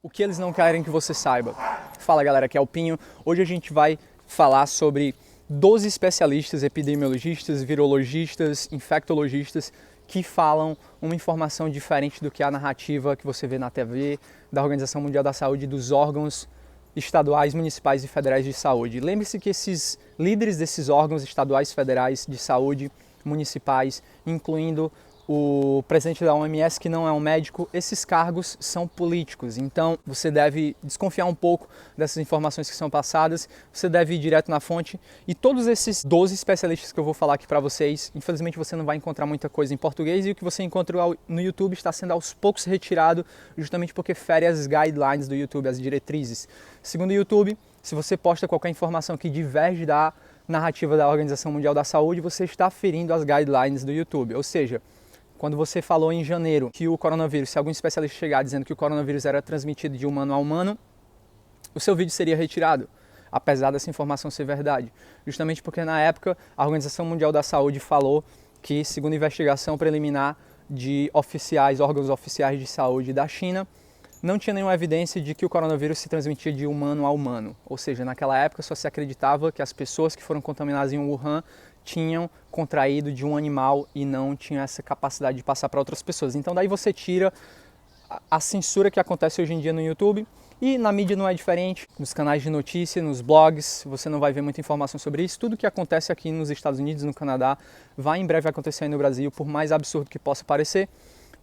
O que eles não querem que você saiba. Fala galera, aqui é o Pinho. Hoje a gente vai falar sobre 12 especialistas, epidemiologistas, virologistas, infectologistas que falam uma informação diferente do que a narrativa que você vê na TV, da Organização Mundial da Saúde, dos órgãos estaduais, municipais e federais de saúde. Lembre-se que esses líderes desses órgãos estaduais, federais de saúde, municipais, incluindo o presidente da OMS, que não é um médico, esses cargos são políticos. Então você deve desconfiar um pouco dessas informações que são passadas, você deve ir direto na fonte. E todos esses 12 especialistas que eu vou falar aqui para vocês, infelizmente você não vai encontrar muita coisa em português, e o que você encontra no YouTube está sendo aos poucos retirado, justamente porque fere as guidelines do YouTube, as diretrizes. Segundo o YouTube, se você posta qualquer informação que diverge da narrativa da Organização Mundial da Saúde, você está ferindo as guidelines do YouTube. Ou seja, quando você falou em janeiro que o coronavírus, se algum especialista chegar dizendo que o coronavírus era transmitido de humano a humano, o seu vídeo seria retirado, apesar dessa informação ser verdade. Justamente porque na época a Organização Mundial da Saúde falou que, segundo investigação preliminar de órgãos oficiais de saúde da China, não tinha nenhuma evidência de que o coronavírus se transmitia de humano a humano. Ou seja, naquela época só se acreditava que as pessoas que foram contaminadas em Wuhan tinham contraído de um animal e não tinham essa capacidade de passar para outras pessoas. Então daí você tira a censura que acontece hoje em dia no YouTube, e na mídia não é diferente, nos canais de notícia, nos blogs, você não vai ver muita informação sobre isso. Tudo que acontece aqui nos Estados Unidos, no Canadá, vai em breve acontecer aí no Brasil, por mais absurdo que possa parecer.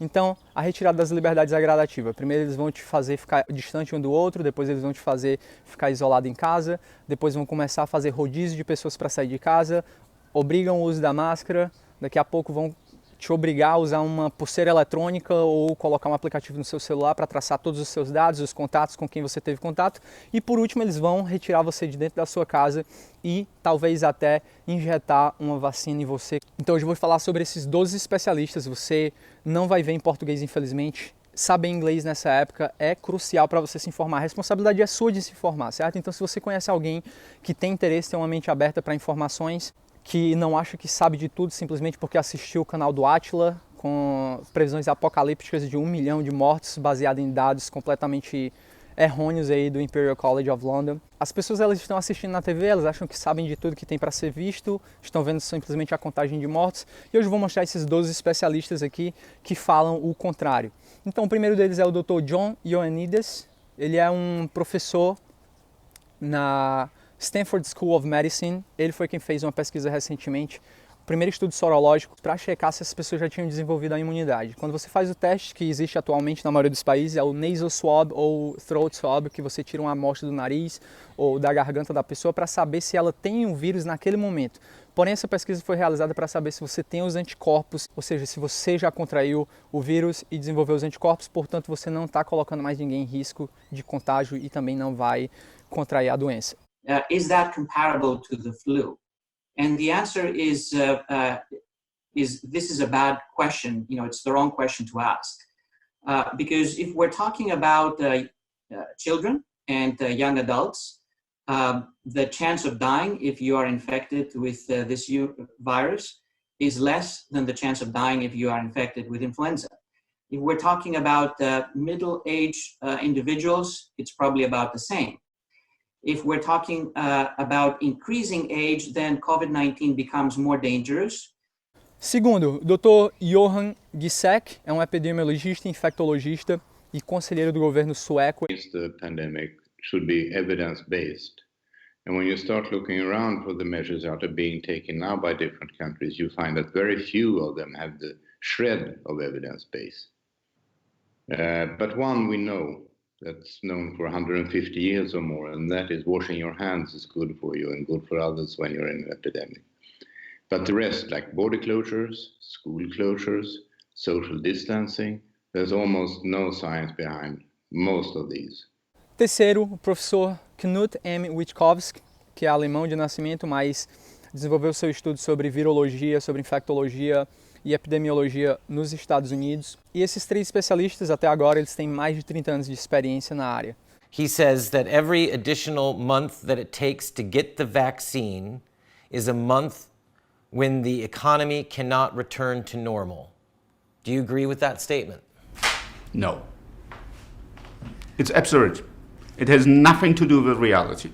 Então, a retirada das liberdades é gradativa. Primeiro eles vão te fazer ficar distante um do outro, depois eles vão te fazer ficar isolado em casa, depois vão começar a fazer rodízio de pessoas para sair de casa, obrigam o uso da máscara, daqui a pouco vão te obrigar a usar uma pulseira eletrônica ou colocar um aplicativo no seu celular para traçar todos os seus dados, os contatos com quem você teve contato. E por último, eles vão retirar você de dentro da sua casa e talvez até injetar uma vacina em você. Então hoje eu vou falar sobre esses 12 especialistas. Você não vai ver em português, infelizmente. Saber inglês nessa época é crucial para você se informar. A responsabilidade é sua de se informar, certo? Então se você conhece alguém que tem interesse, tem uma mente aberta para informações, que não acha que sabe de tudo simplesmente porque assistiu o canal do Átila com previsões apocalípticas de 1 milhão de mortos baseado em dados completamente errôneos aí do Imperial College of London. As pessoas, elas estão assistindo na TV, elas acham que sabem de tudo que tem para ser visto, estão vendo simplesmente a contagem de mortos, e hoje eu vou mostrar esses 12 especialistas aqui que falam o contrário. Então o primeiro deles é o Dr. John Ioannidis. Ele é um professor na Stanford School of Medicine. Ele foi quem fez uma pesquisa recentemente, o primeiro estudo sorológico para checar se as pessoas já tinham desenvolvido a imunidade. Quando você faz o teste que existe atualmente na maioria dos países, é o nasal swab ou throat swab, que você tira uma amostra do nariz ou da garganta da pessoa para saber se ela tem um vírus naquele momento. Porém, essa pesquisa foi realizada para saber se você tem os anticorpos, ou seja, se você já contraiu o vírus e desenvolveu os anticorpos, portanto você não está colocando mais ninguém em risco de contágio e também não vai contrair a doença. Is that comparable to the flu? And the answer is this is a bad question. You know, it's the wrong question to ask. Because if we're talking about children and young adults, the chance of dying if you are infected with this virus is less than the chance of dying if you are infected with influenza. If we're talking about middle-aged individuals, it's probably about the same. If we're talking about increasing age, then COVID-19 becomes more dangerous. Segundo, o Dr. Johan Gisek é um epidemiologista, infectologista e conselheiro do governo sueco. The pandemic should be evidence-based. And when you start looking around for the measures that are being taken now by different countries, you find that very few of them have the shred of evidence base. But one we know, that's known for 150 years or more, and that is washing your hands is good for you and good for others when you're in an epidemic. But the rest, like border closures, school closures, social distancing, there's almost no science behind most of these. Terceiro, o professor Knut M. Witkowski, que é alemão de nascimento, mas desenvolveu seu estudo sobre virologia, sobre infectologia e epidemiologia nos Estados Unidos. E esses três especialistas, até agora, eles têm mais de 30 anos de experiência na área. He says that every additional month that it takes to get the vaccine is a month when the economy cannot return to normal. Do you agree with that statement? No. It's absurd. It has nothing to do with reality.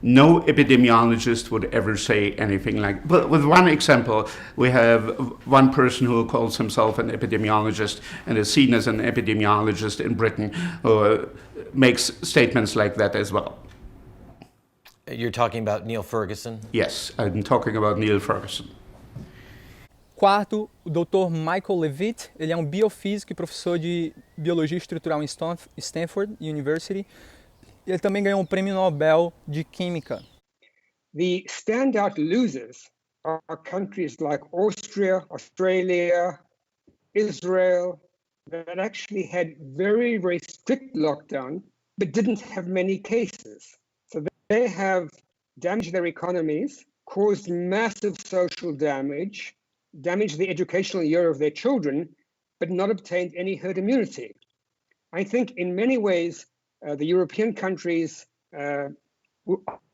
No epidemiologist would ever say anything like, well, with one example, we have one person who calls himself an epidemiologist and is seen as an epidemiologist in Britain who makes statements like that as well. You're talking about Neil Ferguson? Yes, I'm talking about Neil Ferguson. Quarto, o Dr. Michael Levitt, ele é um biofísico e professor de biologia estrutural em Stanford University. Ele também ganhou um prêmio Nobel de Química. The standout losers are countries like Austria, Australia, Israel, that actually had very, very strict lockdown, but didn't have many cases. So they have damaged their economies, caused massive social damage, damaged the educational year of their children, but not obtained any herd immunity. I think in many ways, the European countries are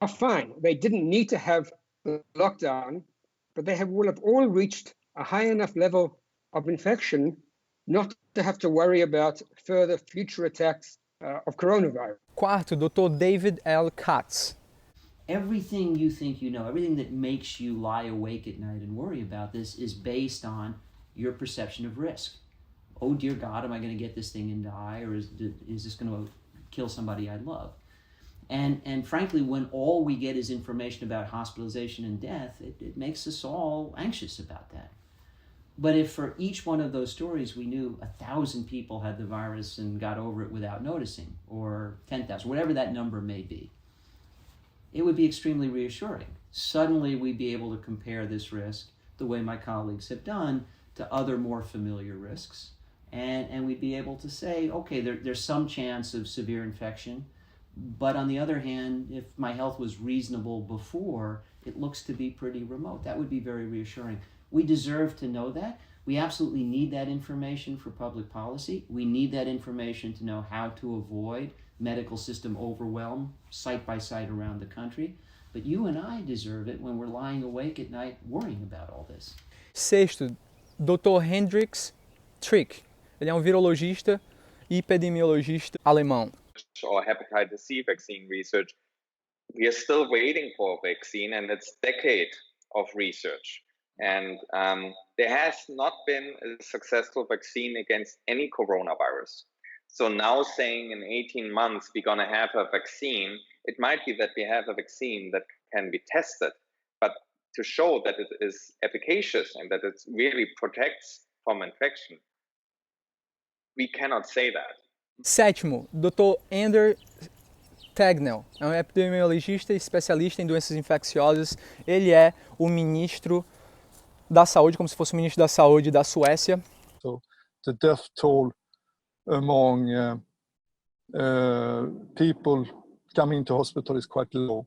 fine. They didn't need to have the lockdown, but they will have all reached a high enough level of infection not to have to worry about further future attacks of coronavirus. Quarto, Dr. David L. Katz. Everything you think you know, everything that makes you lie awake at night and worry about this is based on your perception of risk. Oh dear God, am I going to get this thing and die, or is this going to kill somebody I love? And frankly, when all we get is information about hospitalization and death, it makes us all anxious about that. But if for each one of those stories we knew 1,000 people had the virus and got over it without noticing, or 10,000, whatever that number may be, it would be extremely reassuring. Suddenly we'd be able to compare this risk, the way my colleagues have done, to other more familiar risks. And we'd be able to say, okay, there's some chance of severe infection, but on the other hand, if my health was reasonable before, it looks to be pretty remote. That would be very reassuring. We deserve to know that. We absolutely need that information for public policy. We need that information to know how to avoid medical system overwhelm site by site around the country. But you and I deserve it when we're lying awake at night worrying about all this. Sexto, Dr. Hendrix Trick. Ele é um virologista e epidemiologista alemão. Or hepatitis C vaccine research, we are still waiting for a vaccine, and it's a decade of research. And there has not been a successful vaccine against any coronavirus. So now saying in 18 months we're going to have a vaccine, it might be that we have a vaccine that can be tested, but to show that it is efficacious and that it really protects from infection, we cannot say that. Sétimo, Dr. Andrew Tagnell, é um epidemiologista e especialista em doenças infecciosas. Ele é o ministro da Saúde, como se fosse o ministro da Saúde da Suécia. So the death toll among people coming to hospital is quite low.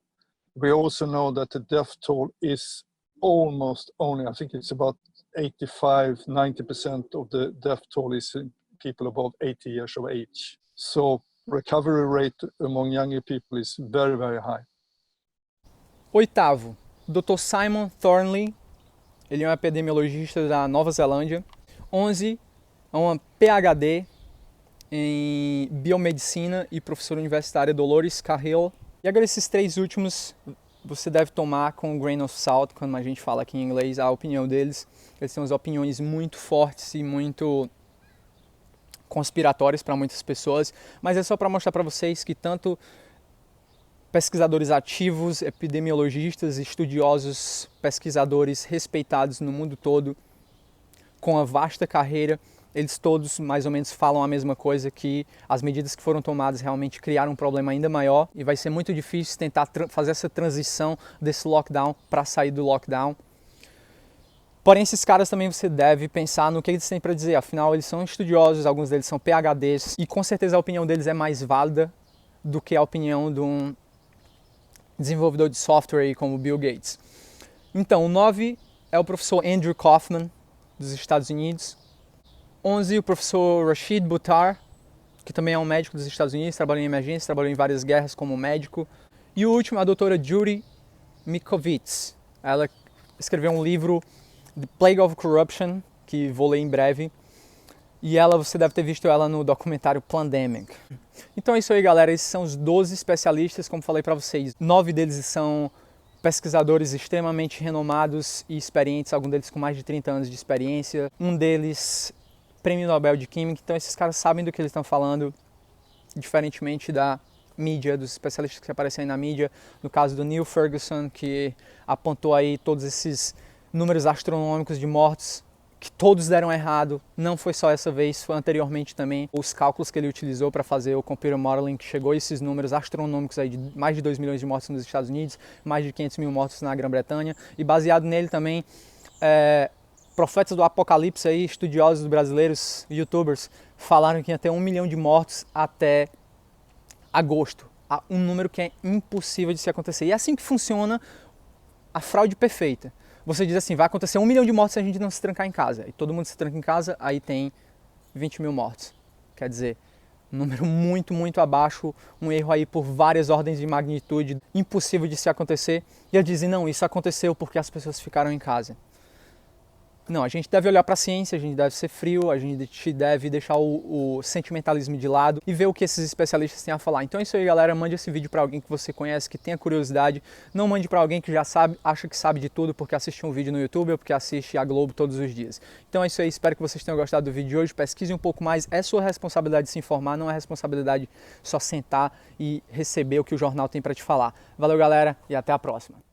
We also know that the death toll is almost only, I think it's about 85-90% of the death toll is in people above 80 years of age. So recovery rate among younger people is very, very high. Oitavo, Dr. Simon Thornley. Ele é um epidemiologista da Nova Zelândia. 11, é uma PhD em biomedicina e professora universitária Dolores Cahill. E agora esses três últimos você deve tomar com um grain of salt, quando a gente fala aqui em inglês, a opinião deles. Eles têm umas opiniões muito fortes e muito conspiratórias para muitas pessoas, mas é só para mostrar para vocês que tanto pesquisadores ativos, epidemiologistas, estudiosos, pesquisadores respeitados no mundo todo, com a vasta carreira, eles todos mais ou menos falam a mesma coisa, que as medidas que foram tomadas realmente criaram um problema ainda maior e vai ser muito difícil tentar fazer essa transição desse lockdown para sair do lockdown. Porém, esses caras também você deve pensar no que eles têm para dizer, afinal eles são estudiosos, alguns deles são PhDs e com certeza a opinião deles é mais válida do que a opinião de um desenvolvedor de software como Bill Gates. Então, o 9 é o professor Andrew Kaufman, dos Estados Unidos. 11, o professor Rashid Buttar, que também é um médico dos Estados Unidos, trabalhou em emergência, trabalhou em várias guerras como médico. E o último, a doutora Judy Mikovits. Ela escreveu um livro, The Plague of Corruption, que vou ler em breve. E ela, você deve ter visto ela no documentário Plandemic. Então é isso aí, galera. Esses são os 12 especialistas, como falei para vocês. 9 deles são pesquisadores extremamente renomados e experientes, alguns deles com mais de 30 anos de experiência. Um deles, Prêmio Nobel de Química. Então esses caras sabem do que eles estão falando, diferentemente da mídia, dos especialistas que aparecem aí na mídia. No caso do Neil Ferguson, que apontou aí todos esses números astronômicos de mortos, que todos deram errado. Não foi só essa vez, foi anteriormente também. Os cálculos que ele utilizou para fazer o computer modeling, que chegou a esses números astronômicos aí de mais de 2 milhões de mortos nos Estados Unidos, mais de 500 mil mortos na Grã-Bretanha, e baseado nele também, profetas do apocalipse aí, estudiosos brasileiros, youtubers, falaram que ia ter 1 milhão de mortos até agosto. Um número que é impossível de se acontecer. E é assim que funciona a fraude perfeita. Você diz assim, vai acontecer 1 milhão de mortos se a gente não se trancar em casa. E todo mundo se tranca em casa, aí tem 20 mil mortos. Quer dizer, um número muito, muito abaixo, um erro aí por várias ordens de magnitude, impossível de se acontecer. E eles dizem, não, isso aconteceu porque as pessoas ficaram em casa. Não, a gente deve olhar para a ciência, a gente deve ser frio, a gente deve deixar o sentimentalismo de lado e ver o que esses especialistas têm a falar. Então é isso aí, galera. Mande esse vídeo para alguém que você conhece, que tenha curiosidade. Não mande para alguém que já sabe, acha que sabe de tudo porque assistiu um vídeo no YouTube ou porque assiste a Globo todos os dias. Então é isso aí, espero que vocês tenham gostado do vídeo de hoje. Pesquise um pouco mais, é sua responsabilidade se informar, não é responsabilidade só sentar e receber o que o jornal tem para te falar. Valeu, galera, e até a próxima.